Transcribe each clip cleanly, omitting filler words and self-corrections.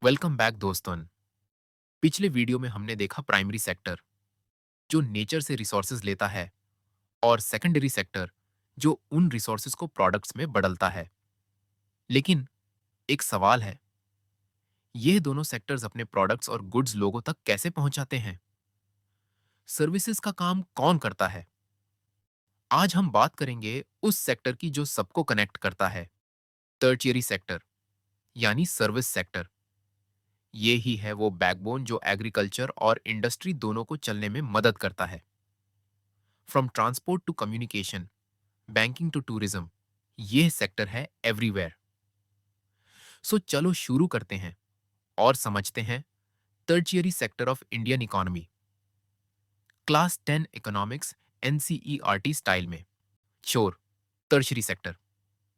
Welcome back दोस्तों। पिछले video में हमने देखा प्राइमरी सेक्टर जो नेचर से रिसोर्सेज लेता है और सेकेंडरी सेक्टर जो उन रिसोर्सेज को प्रोडक्ट्स में बदलता है। लेकिन एक सवाल है, ये दोनों सेक्टर्स अपने प्रोडक्ट्स और गुड्स लोगों तक कैसे पहुंचाते हैं? सर्विसेज का काम कौन करता है? आज हम बात करेंगे उस सेक्टर की जो सबको कनेक्ट करता है, टर्टियरी सेक्टर यानी सर्विस सेक्टर। ये ही है वो बैकबोन जो एग्रीकल्चर और इंडस्ट्री दोनों को चलने में मदद करता है। From transport to communication, banking to tourism, ये सेक्टर है एवरीवेयर। सो चलो शुरू करते हैं और समझते हैं tertiary sector of Indian economy, class 10 economics NCERT style में। श्योर, टर्शियरी सेक्टर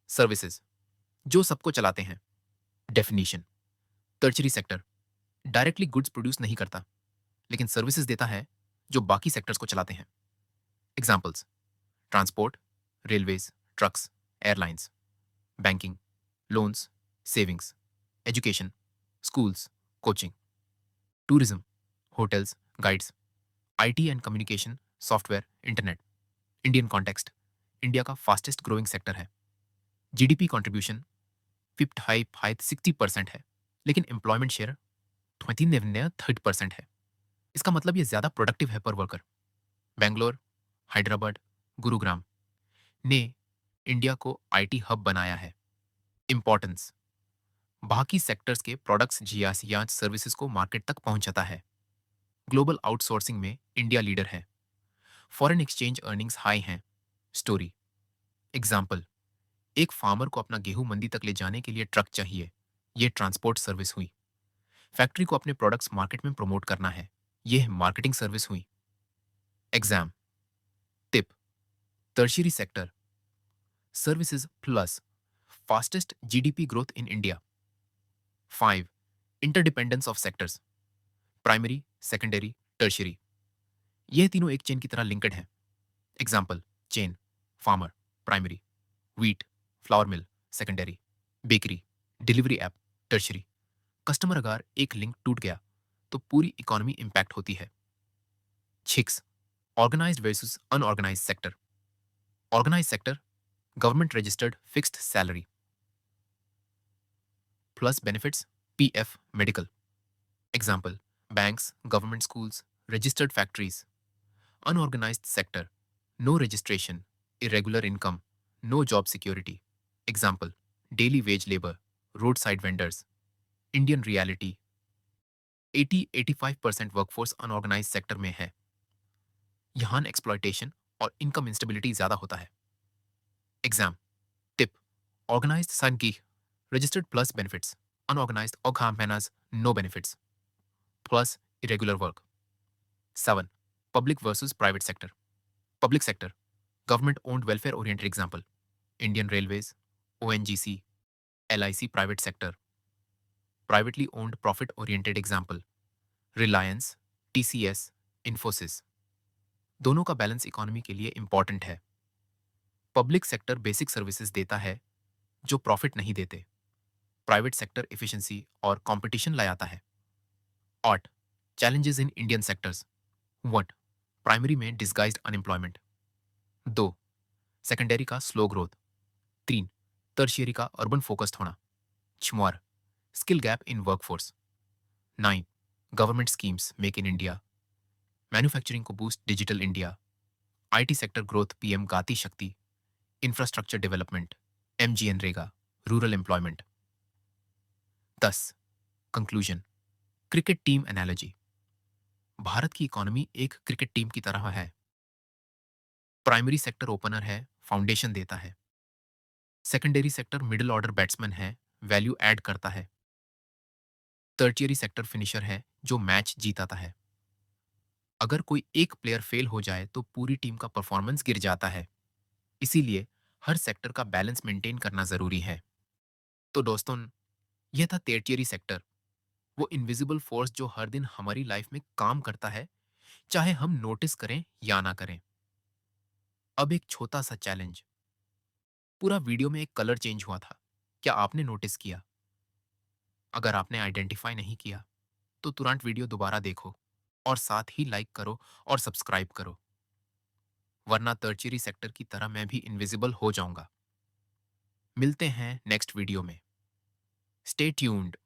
सर्विसेज जो सबको चलाते हैं। Definition, tertiary sector directly goods produce नहीं करता लेकिन सर्विसेज देता है जो बाकी सेक्टर्स को चलाते हैं। Examples, transport, railways, trucks, airlines, banking, loans, savings, education, schools, coaching, tourism, hotels, guides, IT and communication, software, internet. Indian context, India का फास्टेस्ट ग्रोइंग सेक्टर है। GDP contribution fifth high high 60% है, लेकिन employment share 30% है। इसका मतलब ये ज्यादा productive है पर वर्कर। बेंगलोर, हैदराबाद, गुरुग्राम ने इंडिया को आईटी हब बनाया है। इंपॉर्टेंस, बाकी सेक्टर्स के प्रोडक्ट्स या सर्विसेज को मार्केट तक पहुंचाता है। ग्लोबल आउटसोर्सिंग में इंडिया लीडर है। फॉरेन एक्सचेंज अर्निंग्स हाई हैं। स्टोरी, एग्जाम्पल, एक फार्मर को अपना गेहूं मंडी तक ले जाने के लिए ट्रक चाहिए, ये ट्रांसपोर्ट सर्विस हुई। फैक्ट्री को अपने प्रोडक्ट्स मार्केट में प्रमोट करना है, ये मार्केटिंग सर्विस हुई। Exam, tip, tertiary sector services plus fastest GDP growth in India. 5. Interdependence of sectors, primary, secondary, tertiary, ये तीनों एक चेन की तरह लिंक्ड हैं। Example, chain, farmer, primary, wheat, flour mill, secondary, bakery, delivery app, tertiary. Customer अगर एक link टूट गया तो पूरी इकोनॉमी इंपैक्ट होती है। 6. Organised versus unorganised sector. Organised sector, government registered fixed salary plus benefits, PF, medical. Example, banks, government schools, registered factories. Unorganized sector, no registration, irregular income, no job security. Example, daily wage labor, roadside vendors. Indian reality, 80-85% workforce unorganised sector में है। यहाँ exploitation और income instability ज्यादा होता है। Exam, tip, organised सन की registered plus benefits, unorganised और खामैनाज no benefits plus irregular work. 7. Public versus private sector. Public sector, government owned welfare oriented example, Indian Railways, ONGC, LIC private sector. Privately owned profit oriented example, Reliance, TCS, Infosys। दोनों का balance economy के लिए important है। Public sector basic services देता है जो profit नहीं देते। प्राइवेट सेक्टर एफिशिएंसी और कंपटीशन लाता है। 8. Challenges in Indian sectors. 1. Primary में डिस्गाइज्ड अनएम्प्लॉयमेंट। 2. सेकेंडरी का स्लो ग्रोथ। 3. टर्शियरी का अर्बन फोकस्ड होना। 4. Skill gap in workforce. 9. Government schemes make in India, manufacturing को boost digital India, IT sector growth PM Gati Shakti, infrastructure development, MG NREGA, rural employment. 10. Conclusion, cricket team analogy. Bharat की economy एक cricket team की तरह है। Primary sector opener है, foundation देता है। Secondary sector middle order batsman है, वैल्यू ऐड करता है। टर्शियरी सेक्टर फिनिशर है जो मैच जीताता है। अगर कोई एक प्लेयर फेल हो जाए तो पूरी टीम का परफॉर्मेंस गिर जाता है। इसीलिए हर सेक्टर का बैलेंस मेंटेन करना जरूरी है। तो दोस्तों, यह था टर्शियरी सेक्टर, वो इनविजिबल फोर्स जो हर दिन हमारी लाइफ में काम करता है, चाहे हम नोटिस करें या ना करें। अब एक छोटा सा चैलेंज, पूरा वीडियो में एक कलर चेंज हुआ था, क्या आपने नोटिस किया? अगर आपने आइडेंटिफाई नहीं किया, तो तुरंत वीडियो दोबारा देखो और साथ ही लाइक करो और सब्सक्राइब करो, वरना टर्शियरी सेक्टर की तरह मैं भी इनविजिबल हो जाऊंगा। मिलते हैं नेक्स्ट वीडियो में। Stay tuned.